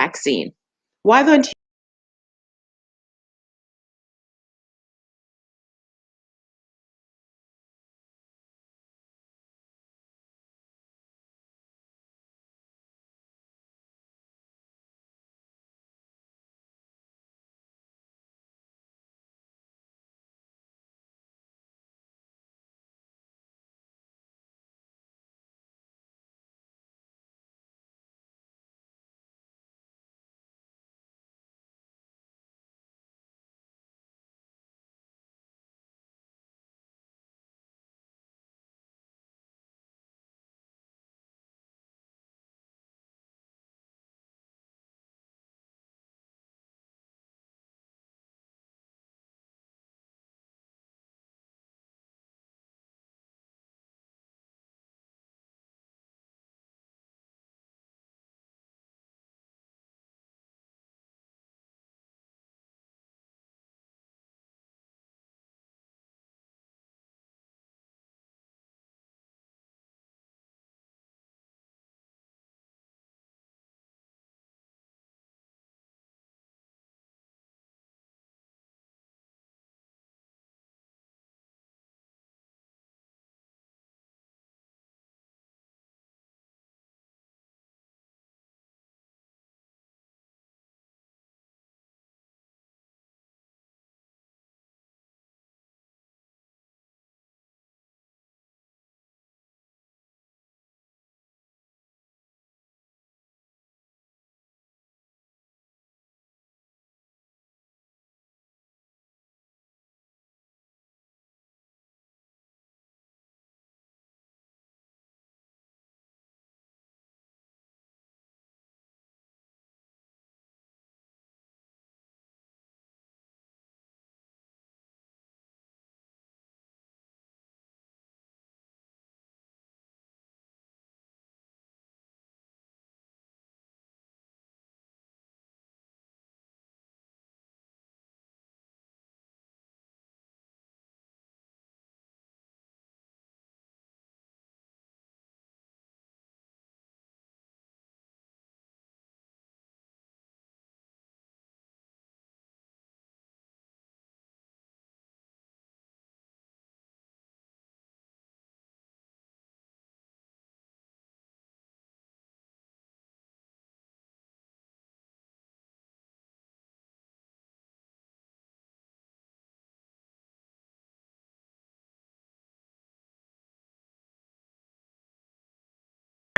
vaccine. Why don't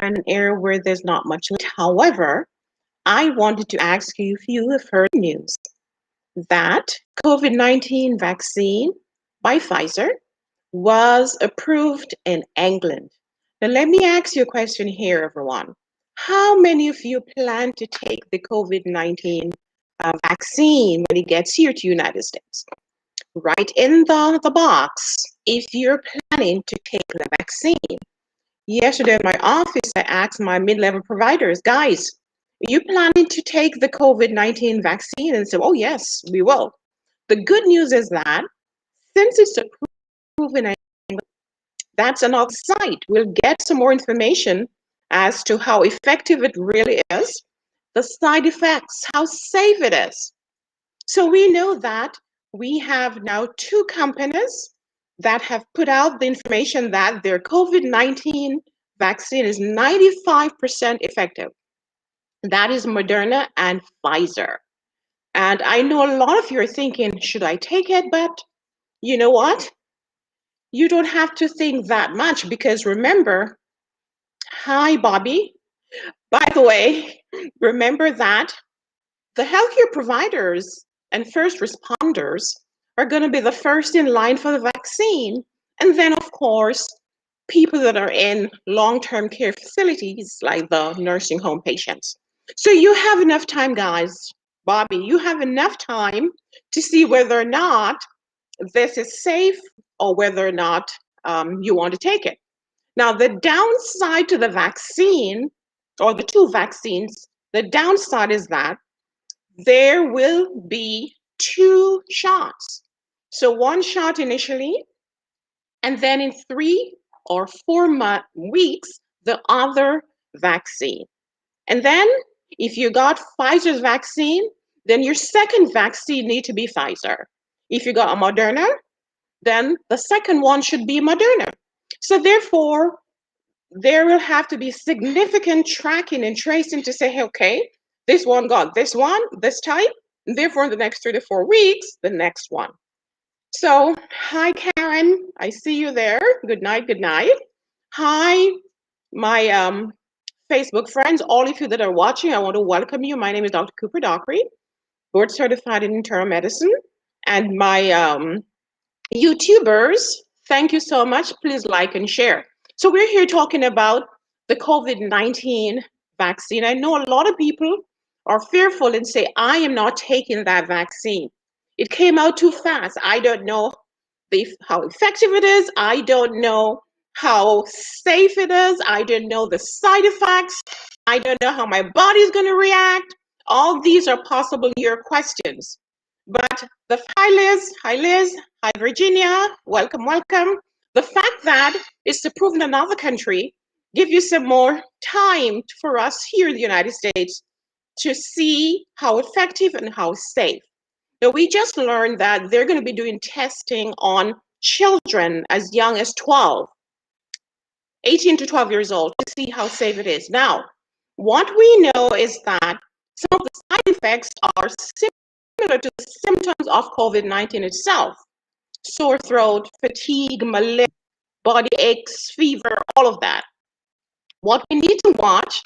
an area where there's not much light? However, I wanted to ask you if you have heard news that COVID-19 vaccine by Pfizer was approved in England. Now, let me ask you a question here, everyone. How many of you plan to take the COVID-19 vaccine when it gets here to United States? Write in the box if you're planning to take the vaccine. Yesterday in my office, I asked my mid-level providers, guys, are you planning to take the COVID-19 vaccine? And said, oh, yes, we will. The good news is that since it's approved in England, that's another site. We'll get some more information as to how effective it really is, the side effects, how safe it is. So we know that we have now two companies that have put out the information that their COVID-19 vaccine is 95% effective. That is Moderna and Pfizer. And I know a lot of you are thinking, should I take it? But you know what? You don't have to think that much because remember, hi, Bobby. By the way, remember that the healthcare providers and first responders are going to be the first in line for the vaccine. And then, of course, people that are in long-term care facilities like the nursing home patients. So you have enough time, guys. Bobby, you have enough time to see whether or not this is safe or whether or not you want to take it. Now, the downside to the vaccine or the two vaccines, the downside is that there will be two shots. So one shot initially, and then in 3 or 4 weeks, the other vaccine. And then If you got Pfizer's vaccine, then your second vaccine need to be Pfizer. If you got a Moderna, then the second one should be Moderna. So therefore, there will have to be significant tracking and tracing to say, hey, okay, this one got this one, this type, and therefore in the next 3 to 4 weeks, the next one. So, hi, Karen. I see you there. Good night. Good night. Hi, my Facebook friends, all of you that are watching, I want to welcome you. My name is Dr. Cooper Dockery, board certified in internal medicine. And my YouTubers, thank you so much. Please like and share. So we're here talking about the COVID-19 vaccine. I know a lot of people are fearful and say, I am not taking that vaccine. It came out too fast. I don't know how effective it is. I don't know how safe it is. I don't know the side effects. I don't know how my body's going to react. All these are possible your questions. But hi Liz, hi Virginia, welcome, welcome. The fact that it's approved in another country give you some more time for us here in the United States to see how effective and how safe. Now, we just learned that they're going to be doing testing on children as young as 12, 18 to 12 years old to see how safe it is. Now, what we know is that some of the side effects are similar to the symptoms of COVID-19 itself. Sore throat, fatigue, malaise, body aches, fever, all of that. What we need to watch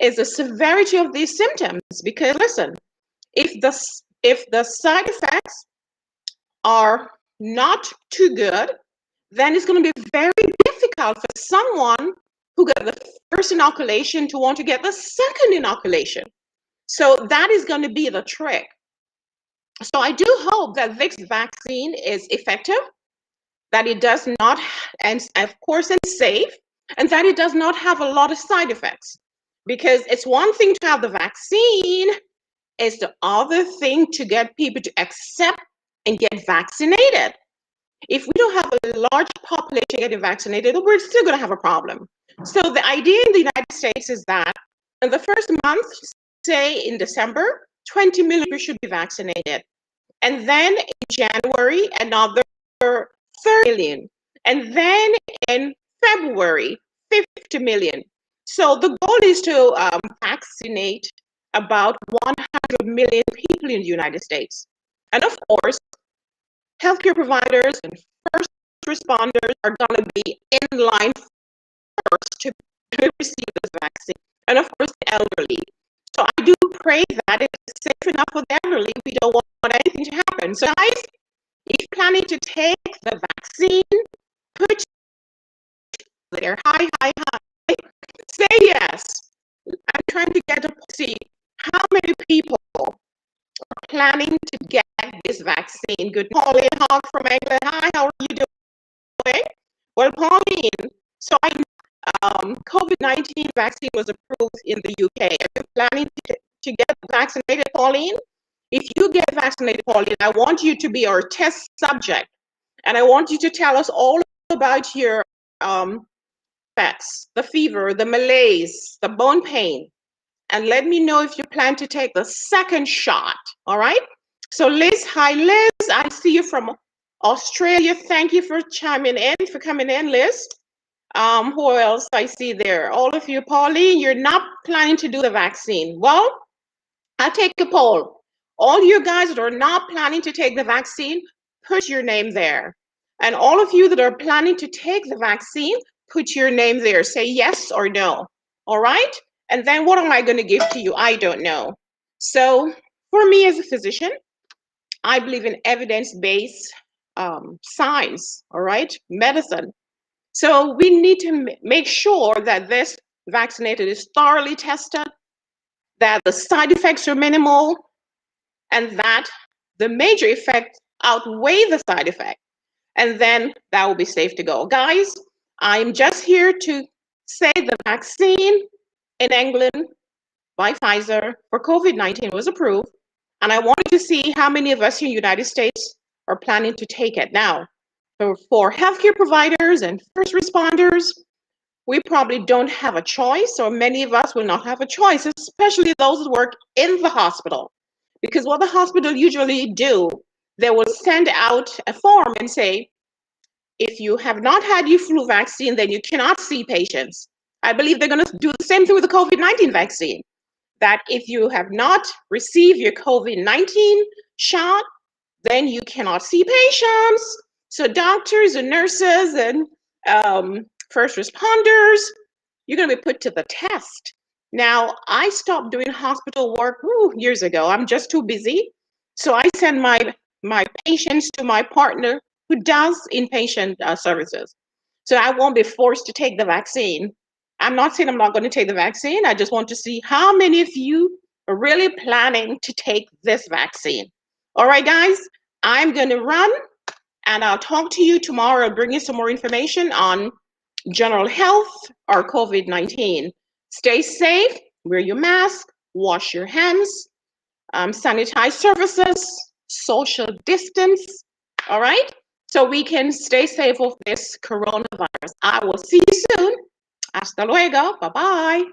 is the severity of these symptoms, because listen, if the side effects are not too good, then it's going to be very difficult for someone who got the first inoculation to want to get the second inoculation. So that is going to be the trick. So I do hope that this vaccine is effective, that it does not, and of course it's safe, and that it does not have a lot of side effects. Because it's one thing to have the vaccine, it's the other thing to get people to accept and get vaccinated. If we don't have a large population getting vaccinated, we're still going to have a problem. So the idea in the United States is that in the first month, say in December, 20 million people should be vaccinated. And then in January, another 30 million. And then in February, 50 million. So the goal is to vaccinate about 100 million people in the United States. And of course, healthcare providers and first responders are going to be in line first to receive this vaccine. And of course, the elderly. So I do pray that it's safe enough for the elderly. We don't want anything to happen. So guys, if you're planning to take the vaccine, put there, hi, say yes. I'm trying to get to see how many people are planning to get this vaccine. Good, Pauline Hogg from England. Hi, how are you doing? Well, Pauline, so COVID-19 vaccine was approved in the UK. Are you planning to get vaccinated, Pauline? If you get vaccinated, Pauline, I want you to be our test subject, and I want you to tell us all about your effects, the fever, the malaise, the bone pain, and let me know if you plan to take the second shot, all right? So Liz, hi Liz, I see you from Australia. Thank you for chiming in, for coming in, Liz. Who else I see there? All of you, Pauline, you're not planning to do the vaccine. Well, I'll take a poll. All you guys that are not planning to take the vaccine, put your name there. And all of you that are planning to take the vaccine, put your name there. Say yes or no. All right? And then what am I going to give to you? I don't know. So for me as a physician, I believe in evidence-based science, all right? Medicine. So we need to make sure that this vaccinated is thoroughly tested, that the side effects are minimal, and that the major effects outweigh the side effect. And then that will be safe to go. Guys, I'm just here to say the vaccine in England by Pfizer for COVID-19 was approved. And I wanted to see how many of us here in the United States are planning to take it. Now, for healthcare providers and first responders, we probably don't have a choice, or many of us will not have a choice, especially those who work in the hospital. Because what the hospital usually do, they will send out a form and say, if you have not had your flu vaccine, then you cannot see patients. I believe they're going to do the same thing with the COVID-19 vaccine, that if you have not received your COVID-19 shot, then you cannot see patients. So doctors and nurses and first responders, you're going to be put to the test. Now, I stopped doing hospital work years ago. I'm just too busy. So I send my patients to my partner who does inpatient services. So I won't be forced to take the vaccine. I'm not saying I'm not going to take the vaccine. I just want to see how many of you are really planning to take this vaccine. All right, guys, I'm going to run and I'll talk to you tomorrow, bring you some more information on general health or COVID-19. Stay safe, wear your mask, wash your hands, sanitize surfaces, social distance, all right? So we can stay safe of this coronavirus. I will see you soon. Hasta luego. Bye-bye.